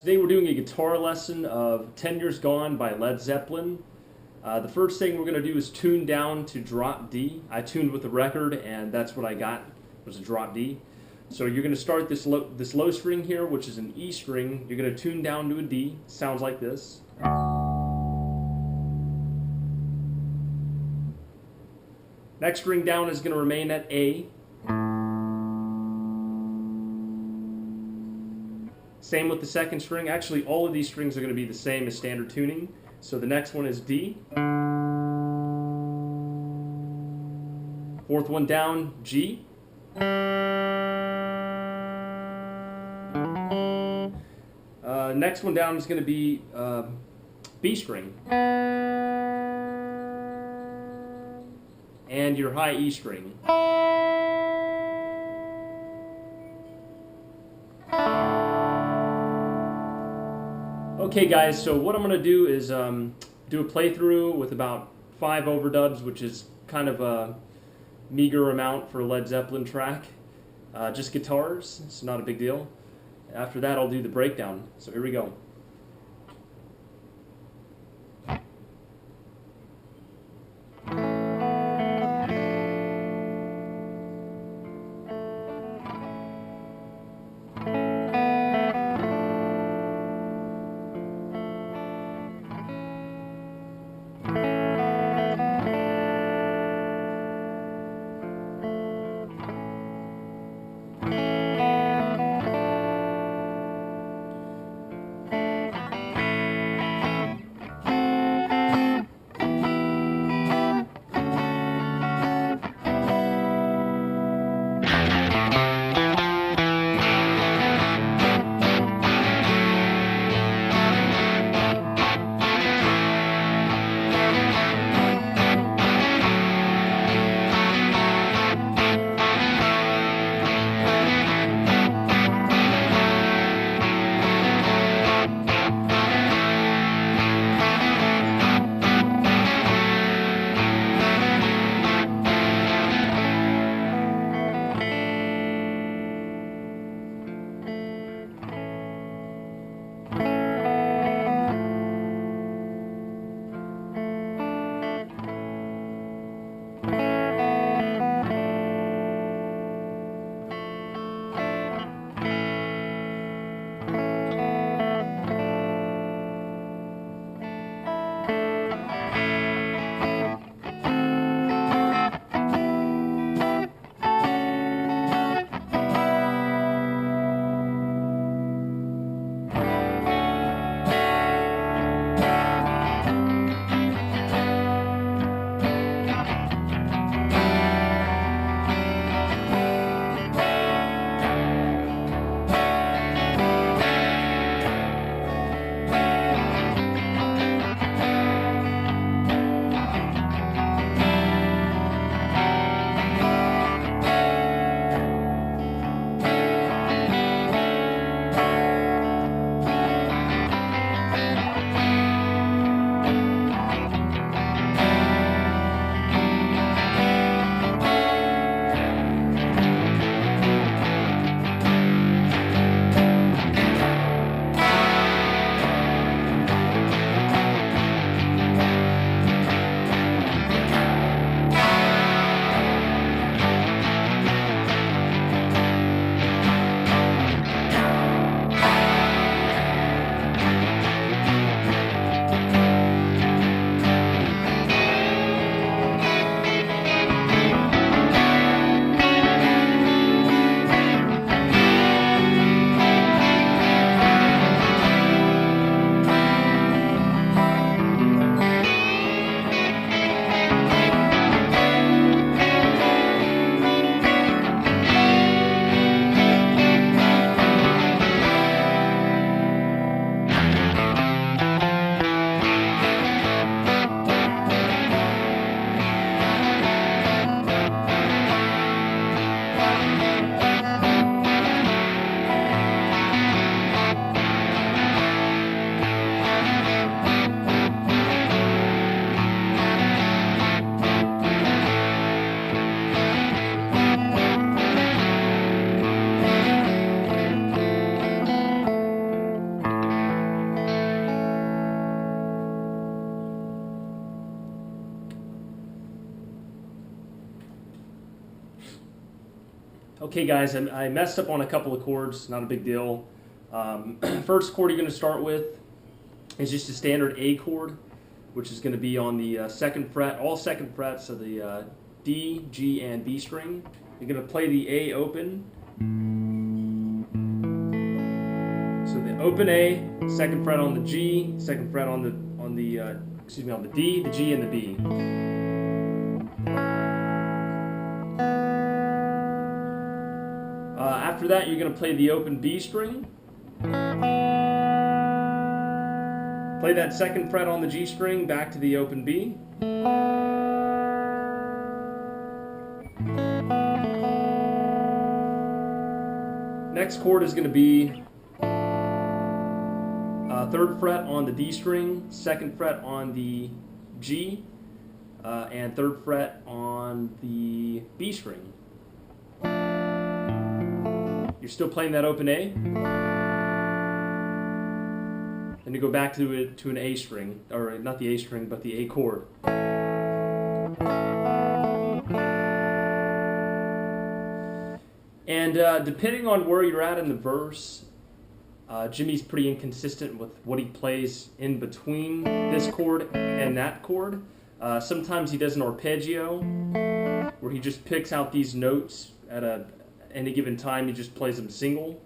Today we're doing a guitar lesson of 10 Years Gone by Led Zeppelin. The first thing we're going to do is tune down to drop D. I tuned with the record and that's what I got, was a drop D. So you're going to start this low string here, which is an E string. You're going to tune down to a D. Sounds like this. Next string down is going to remain at A. Same with the second string. Actually, all of these strings are going to be the same as standard tuning. So the next one is D. Fourth one down, G. Next one down is going to be B string. And your high E string. Okay guys, so what I'm going to do is do a playthrough with about 5 overdubs, which is kind of a meager amount for a Led Zeppelin track. Just guitars, it's not a big deal. After that I'll do the breakdown, so here we go. Okay guys, I messed up on a couple of chords, not a big deal. First chord you're going to start with is just a standard A chord, which is going to be on the second fret, all second frets of the D, G, and B string. You're going to play the A open. So the open A, second fret on the G, second fret on the D, the G, and the B. After that, you're going to play the open B string. Play that second fret on the G string back to the open B. Next chord is going to be third fret on the D string, second fret on the G, and third fret on the B string. You're still playing that open A. Then you go back to an A string, or not the A string, but the A chord. And depending on where you're at in the verse, Jimmy's pretty inconsistent with what he plays in between this chord and that chord. Sometimes he does an arpeggio, where he just picks out these notes at any given time. He just plays them single.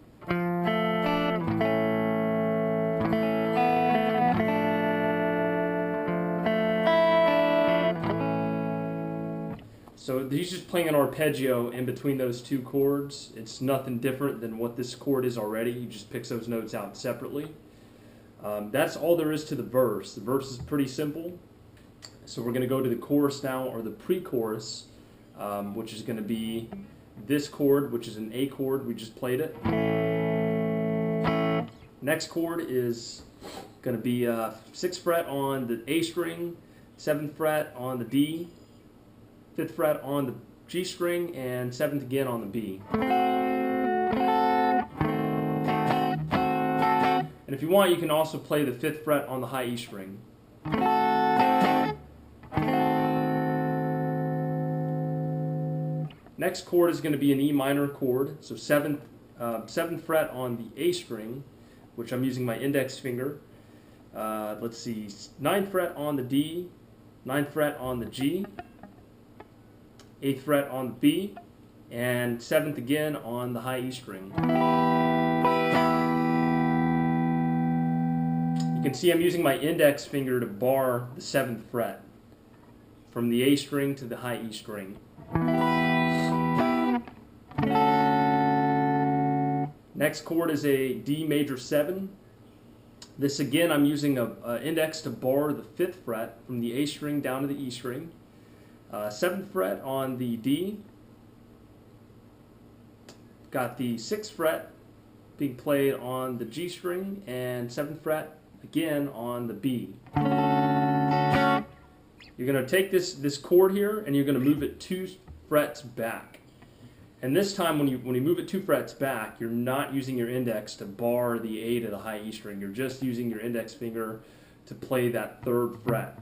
So he's just playing an arpeggio in between those two chords. It's nothing different than what this chord is already. He just picks those notes out separately. That's all there is to the verse. The verse is pretty simple. So we're going to go to the chorus now, or the pre-chorus, which is going to be this chord, which is an A chord. We just played it. Next chord is going to be 6th fret on the A string, 7th fret on the D, 5th fret on the G string, and 7th again on the B. And if you want, you can also play the 5th fret on the high E string. Next chord is going to be an E minor chord, so 7th fret on the A string, which I'm using my index finger. Let's see, 9th fret on the D, 9th fret on the G, 8th fret on the B, and 7th again on the high E string. You can see I'm using my index finger to bar the 7th fret from the A string to the high E string. Next chord is a D major 7. This again, I'm using an index to bar the 5th fret from the A string down to the E string. 7th fret on the D. Got the 6th fret being played on the G string, and 7th fret again on the B. You're going to take this chord here and you're going to move it 2 frets back. And this time when you move it 2 frets back, you're not using your index to bar the A to the high E string. You're just using your index finger to play that 3rd fret.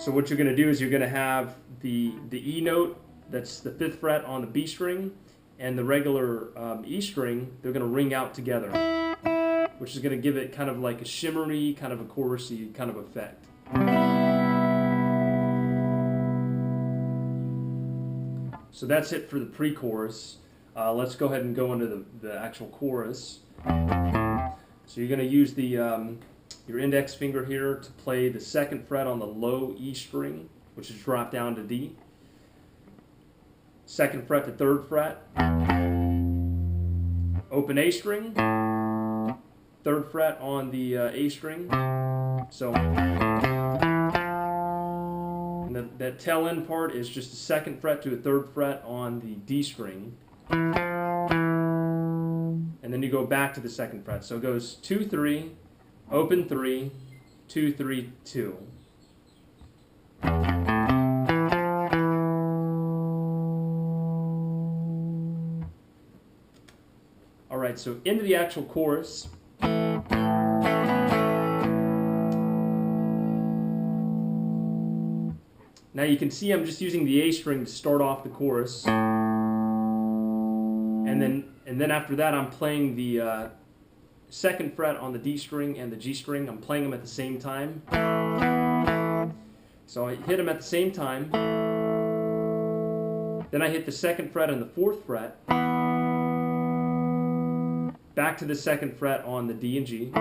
So what you're going to do is you're going to have the E note, that's the 5th fret on the B string, and the regular E string, they're going to ring out together, which is going to give it kind of like a shimmery, kind of a chorusy kind of effect. So that's it for the pre-chorus. Let's go ahead and go into the actual chorus. So you're going to use your index finger here to play the 2nd fret on the low E string, which is dropped down to D. 2nd fret to 3rd fret. Open A string. 3rd fret on the A string. So that tail end part is just a 2nd fret to a 3rd fret on the D string. And then you go back to the 2nd fret. So it goes 2, 3, open 3, 2, 3, 2. Alright, so into the actual chorus. Now you can see I'm just using the A string to start off the chorus, and then after that I'm playing the second fret on the D string and the G string. I'm playing them at the same time. So I hit them at the same time. Then I hit the second fret and the fourth fret. Back to the second fret on the D and G.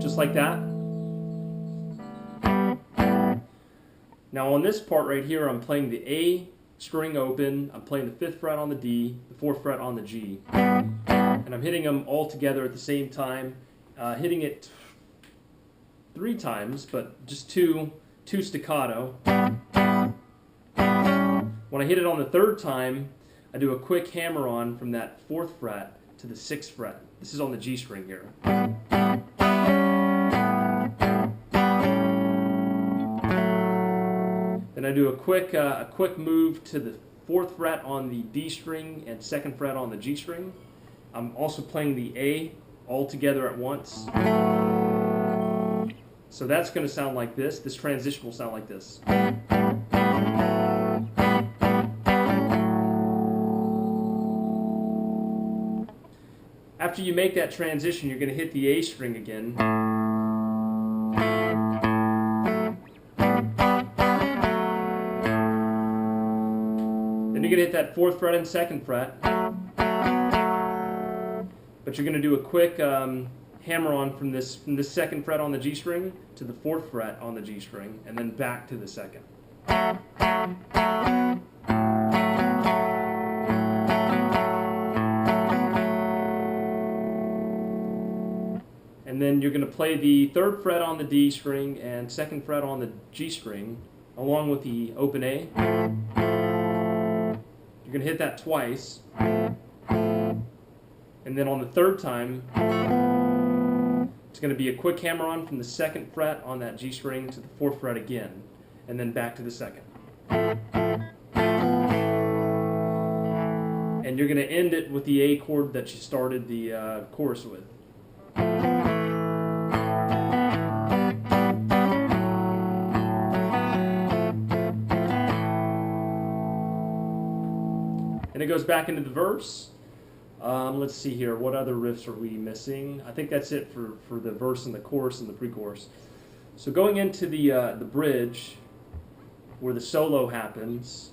Just like that. Now on this part right here, I'm playing the A string open, I'm playing the 5th fret on the D, the 4th fret on the G. And I'm hitting them all together at the same time, hitting it 3 times, but just two staccato. When I hit it on the 3rd time, I do a quick hammer on from that 4th fret to the 6th fret. This is on the G string here. Then I do a quick move to the 4th fret on the D string and 2nd fret on the G string. I'm also playing the A all together at once. So that's going to sound like this. This transition will sound like this. After you make that transition, you're going to hit the A string again. Then you're going to hit that 4th fret and 2nd fret. But you're going to do a quick hammer on from this 2nd fret on the G string to the 4th fret on the G string, and then back to the 2nd. And then you're going to play the 3rd fret on the D string and 2nd fret on the G string, along with the open A. You're going to hit that twice. And then on the 3rd time, it's going to be a quick hammer on from the 2nd fret on that G string to the 4th fret again, and then back to the 2nd. And you're going to end it with the A chord that you started the chorus with. And it goes back into the verse. Let's see here, what other riffs are we missing? I think that's it for the verse and the chorus and the pre-chorus. So going into the bridge, where the solo happens,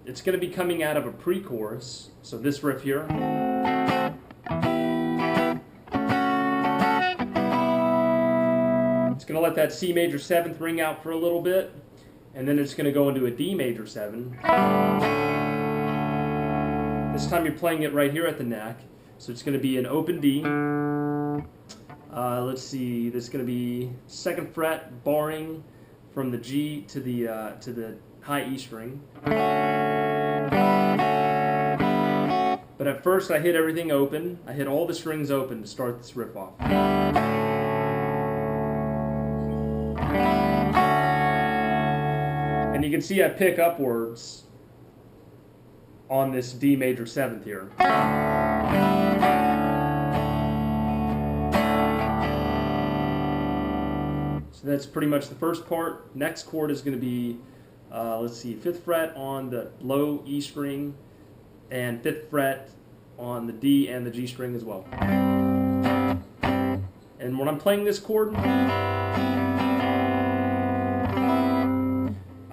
it's going to be coming out of a pre-chorus. So this riff here. It's going to let that C major 7th ring out for a little bit, and then it's going to go into a D major 7. This time you're playing it right here at the neck, so it's going to be an open D. Let's see, this is going to be 2nd fret barring from the G to the high E string. But at first I hit everything open. I hit all the strings open to start this riff off. And you can see I pick upwards on this D major 7th here. So that's pretty much the first part. Next chord is going to be, let's see, 5th fret on the low E string and 5th fret on the D and the G string as well. And when I'm playing this chord,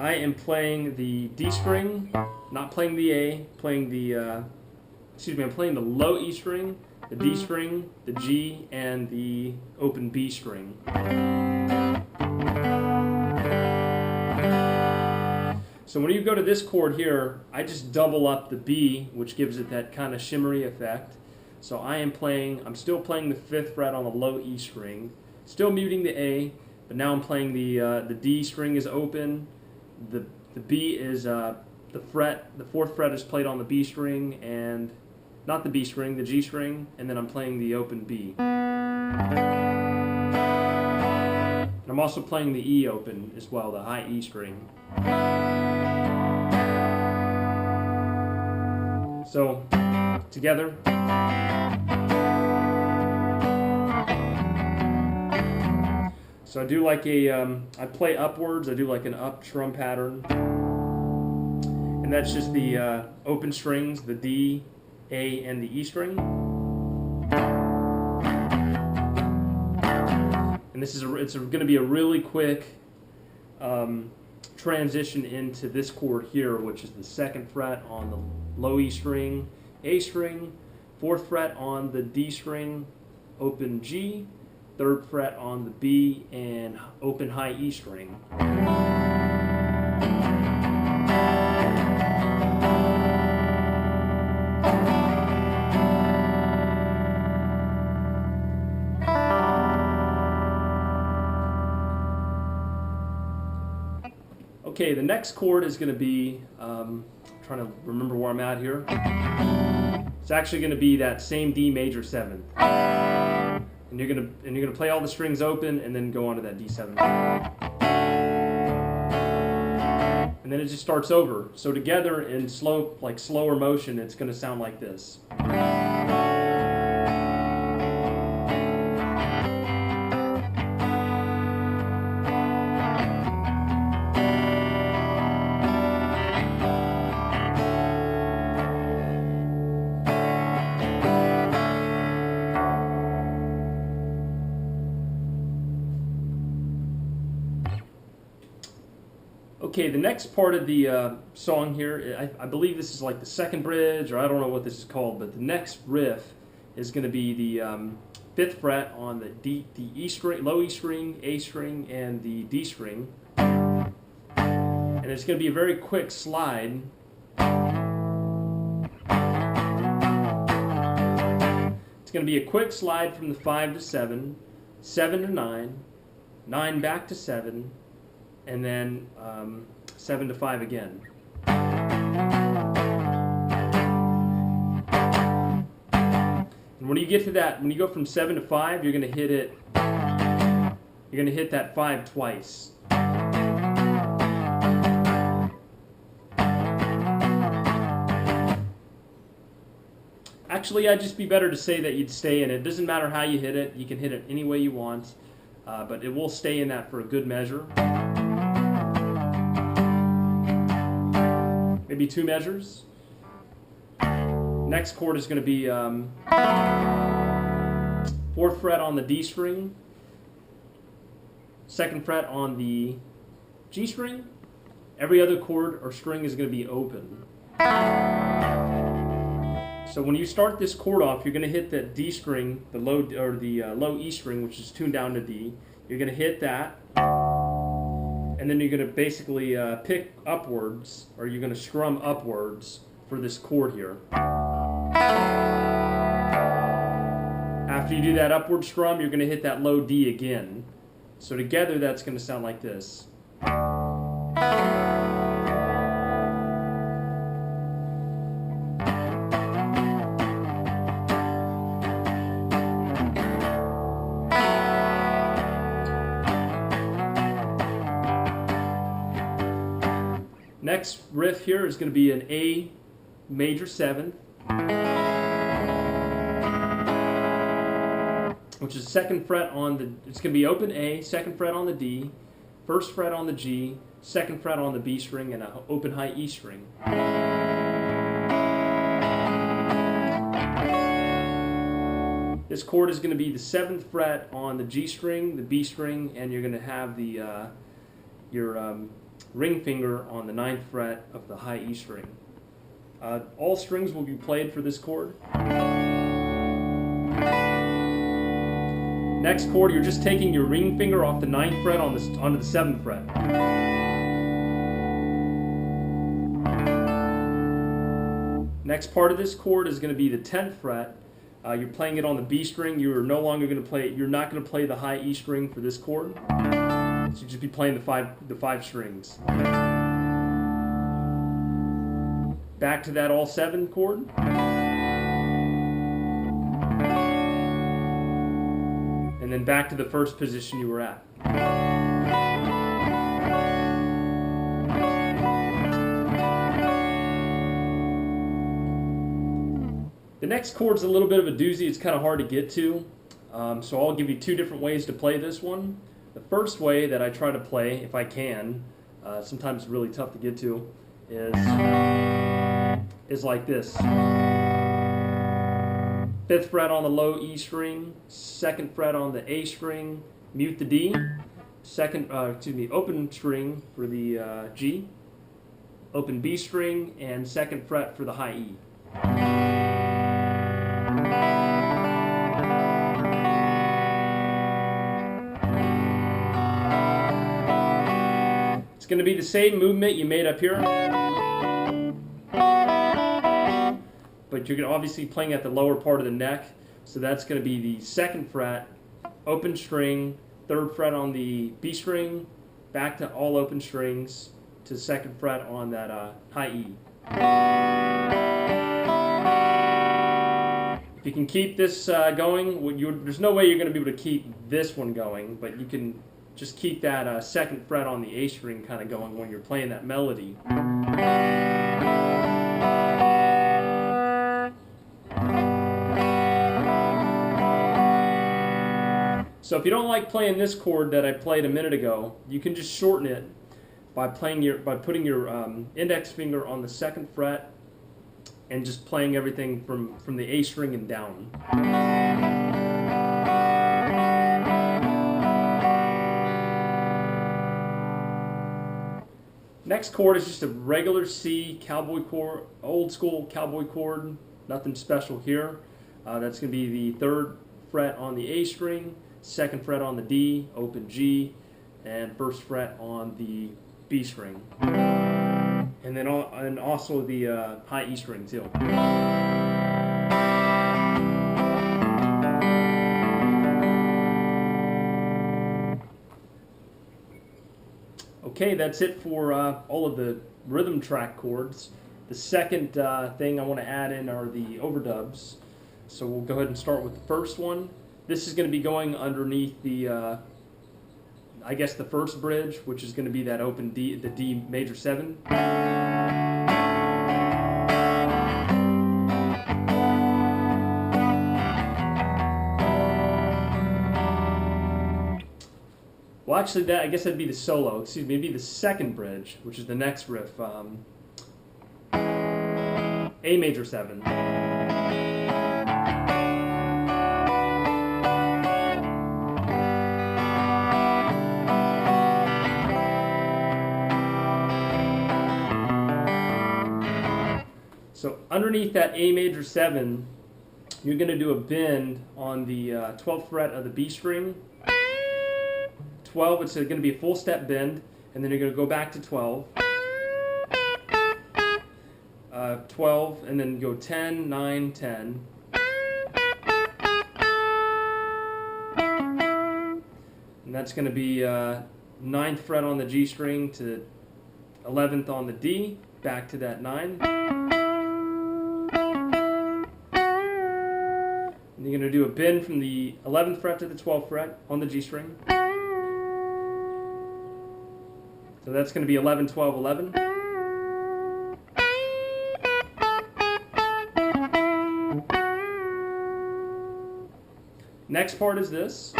I am playing the D string, not playing the A, playing the, I'm playing the low E string, the D string, the G, and the open B string. So when you go to this chord here, I just double up the B, which gives it that kind of shimmery effect. So I'm still playing the 5th fret on the low E string, still muting the A, but now I'm playing the D string is open, the B is the 4th fret is played on the B string, and not the B string, the G string, and then I'm playing the open B. And I'm also playing the E open as well, the high E string. So together. So I do like I play upwards, I do like an up strum pattern. And that's just the open strings, the D, A, and the E string. And this is it's going to be a really quick transition into this chord here, which is the 2nd fret on the low E string, A string, 4th fret on the D string, open G, 3rd fret on the B, and open high E string. Okay, the next chord is going to be, trying to remember where I'm at here. It's actually going to be that same D major 7th. And you're gonna play all the strings open and then go on to that D7. And then it just starts over. So together in slower motion, it's gonna sound like this. Okay, the next part of the song here, I believe this is like the 2nd bridge, or I don't know what this is called, but the next riff is going to be the 5th fret on the E string, low E string, A string, and the D string. And it's going to be a very quick slide. It's going to be a quick slide from the 5 to 7, 7 to 9, 9 back to 7, and then 7 to 5 again. And when you get to that, when you go from 7 to 5, you're going to hit it. You're going to hit that 5 twice. Actually, I'd just be better to say that you'd stay in it. It doesn't matter how you hit it. You can hit it any way you want, but it will stay in that for a good measure. Maybe 2 measures. Next chord is going to be 4th fret on the D string, 2nd fret on the G string. Every other chord or string is going to be open. So when you start this chord off, you're going to hit the D string, the low E string, which is tuned down to D. You're going to hit that. And then you're going to basically pick upwards, or you're going to strum upwards for this chord here. After you do that upward strum, you're going to hit that low D again. So together that's going to sound like this. Next riff here is going to be an A major 7th, which is 2nd fret on the, it's going to be open A, 2nd fret on the D, 1st fret on the G, 2nd fret on the B string, and an open high E string. This chord is going to be the 7th fret on the G string, the B string, and you're going to have the your ring finger on the 9th fret of the high E string. All strings will be played for this chord. Next chord, you're just taking your ring finger off the 9th fret onto the 7th fret. Next part of this chord is going to be the 10th fret. You're playing it on the B string. You're no longer going to play. You're not going to play the high E string for this chord. So you just be playing the five strings. Back to that all 7 chord. And then back to the first position you were at. next chord's a little bit of a doozy. It's kind of hard to get to, so I'll give you two different ways to play this one. The first way that I try to play, if I can, sometimes it's really tough to get to, is like this. 5th fret on the low E string, 2nd fret on the A string, mute the D, open string for the G, open B string, and 2nd fret for the high E. It's going to be the same movement you made up here, but you're obviously playing at the lower part of the neck, so that's going to be the 2nd fret, open string, 3rd fret on the B string, back to all open strings, to 2nd fret on that high E. If you can keep this going, there's no way you're going to be able to keep this one going, but you can just keep that 2nd fret on the A string kind of going when you're playing that melody. So if you don't like playing this chord that I played a minute ago, you can just shorten it by putting your index finger on the 2nd fret and just playing everything from the A string and down. Next chord is just a regular C cowboy chord, old school cowboy chord, nothing special here. That's going to be the 3rd fret on the A string, 2nd fret on the D, open G, and 1st fret on the B string, and then also the high E string too. Okay, that's it for all of the rhythm track chords. The second thing I want to add in are the overdubs. So we'll go ahead and start with the first one. This is going to be going underneath the, I guess the first bridge, which is going to be that open D, the D major 7. Well, actually, I guess that'd be the solo. Excuse me, it'd be the second bridge, which is the next riff. A major 7. So underneath that A major 7, you're going to do a bend on the 12th fret of the B string. 12, it's going to be a full step bend, and then you're going to go back to 12. 12, and then go 10, 9, 10. And that's going to be 9th fret on the G string to 11th on the D, back to that 9. And you're going to do a bend from the 11th fret to the 12th fret on the G string. So that's going to be 11, 12, 11. Next part is this.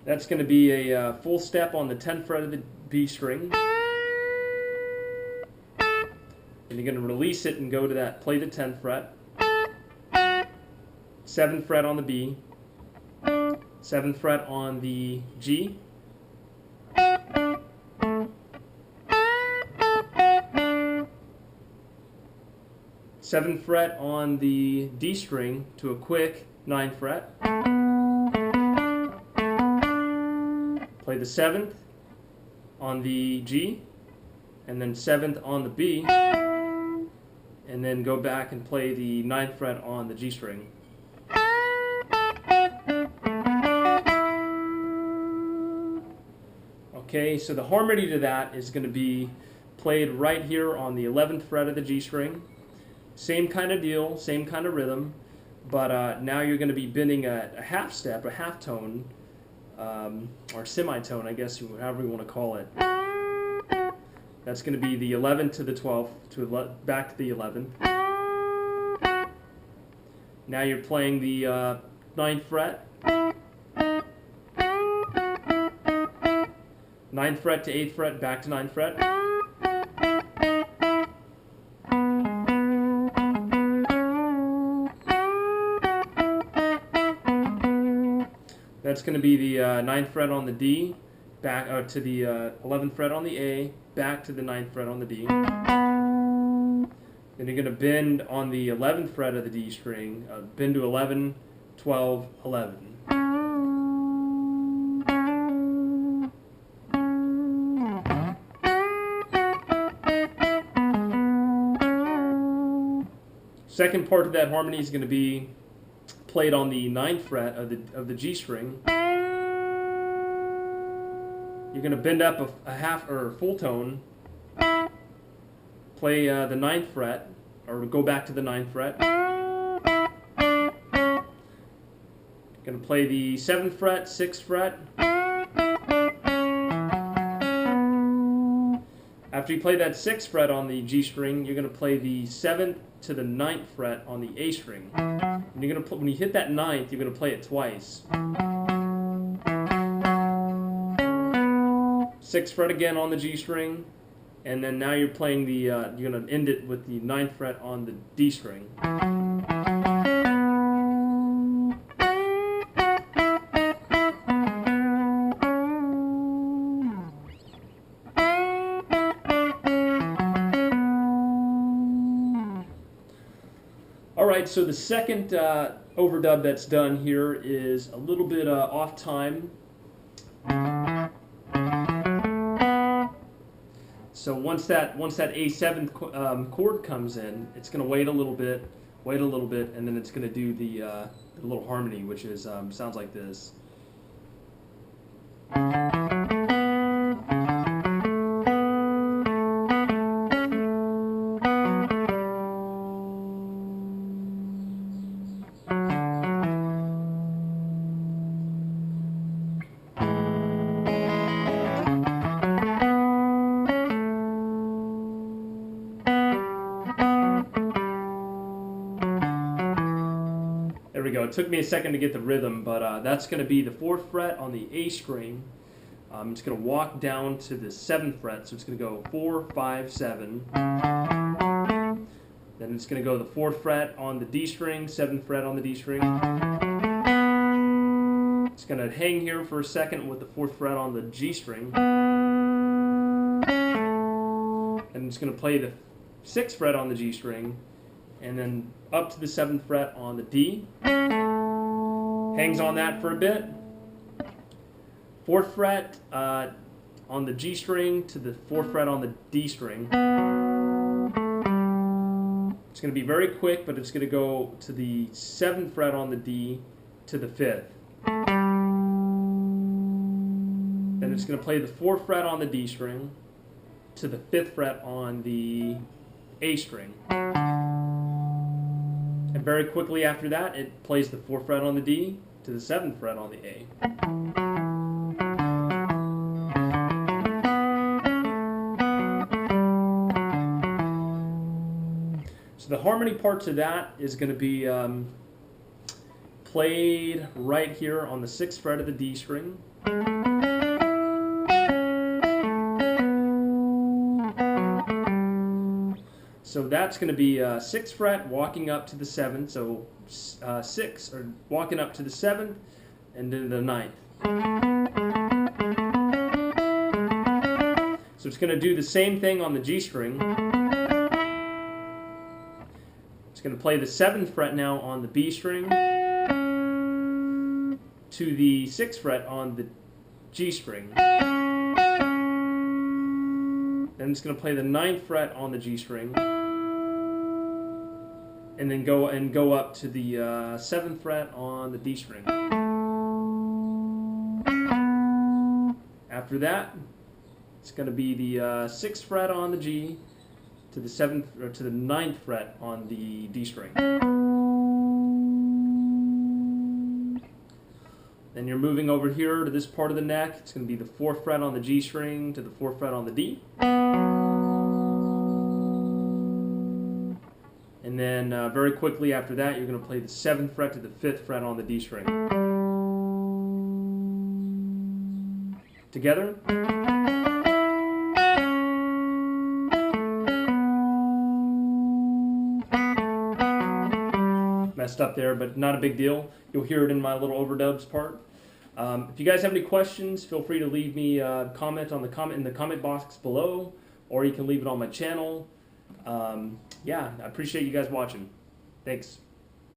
That's going to be a full step on the 10th fret of the B string. And you're going to release it and go to that, play the 10th fret. 7th fret on the B. 7th fret on the G. 7th fret on the D string to a quick 9th fret. Play the 7th on the G, and then 7th on the B, and then go back and play the 9th fret on the G string. Okay, so the harmony to that is going to be played right here on the 11th fret of the G string. Same kind of deal, same kind of rhythm, but now you're going to be bending a half step, a half tone, or semitone, I guess, however you want to call it. That's going to be the 11 to the 12, back to the 11. Now you're playing the 9th fret. 9th fret to 8th fret, back to 9th fret. That's going to be the 9th fret on the D, back to the 11th fret on the A, back to the 9th fret on the D. Then you're going to bend on the 11th fret of the D string, bend to 11, 12, 11. Second part of that harmony is going to be played on the 9th fret of the G string. You're going to bend up a half or full tone, play the 9th fret, or go back to the 9th fret. You're going to play the 7th fret, 6th fret. After you play that 6th fret on the G string, you're going to play the 7th to the 9th fret on the A string. And you're going to when you hit that 9th, you're going to play it twice. 6th fret again on the G string, and then now you're playing the you're going to end it with the 9th fret on the D string. Alright, so the second overdub that's done here is a little bit off time. So once that A7 chord comes in, it's going to wait a little bit, and then it's going to do the little harmony, which is sounds like this. There we go. It took me a second to get the rhythm, but that's going to be the 4th fret on the A string. It's going to walk down to the 7th fret, so it's going to go 4, 5, 7. Then it's going to go the 4th fret on the D string, 7th fret on the D string. It's going to hang here for a second with the 4th fret on the G string. And it's going to play the 6th fret on the G string, and then up to the 7th fret on the D. Hangs on that for a bit. 4th fret on the G string to the 4th fret on the D string. It's going to be very quick, but it's going to go to the 7th fret on the D to the 5th. Then it's going to play the 4th fret on the D string to the 5th fret on the A string. And very quickly after that, it plays the 4th fret on the D to the 7th fret on the A. So the harmony part to that is going to be played right here on the 6th fret of the D string. So that's going to be 6th fret walking up to the 7th, so 6, or walking up to the 7th and then the 9th. So it's going to do the same thing on the G string. It's going to play the 7th fret now on the B string to the 6th fret on the G string. Then it's going to play the 9th fret on the G string, and then go up to the 7th fret on the D string. After that, it's going to be the 6th fret on the G to the 7th or to the 9th fret on the D string. Then you're moving over here to this part of the neck. It's going to be the 4th fret on the G string to the 4th fret on the D. And then very quickly after that, you're going to play the 7th fret to the 5th fret on the D string. Together. Messed up there, but not a big deal. You'll hear it in my little overdubs part. If you guys have any questions, feel free to leave me a comment in the comment box below, or you can leave it on my channel. Yeah, I appreciate you guys watching. Thanks.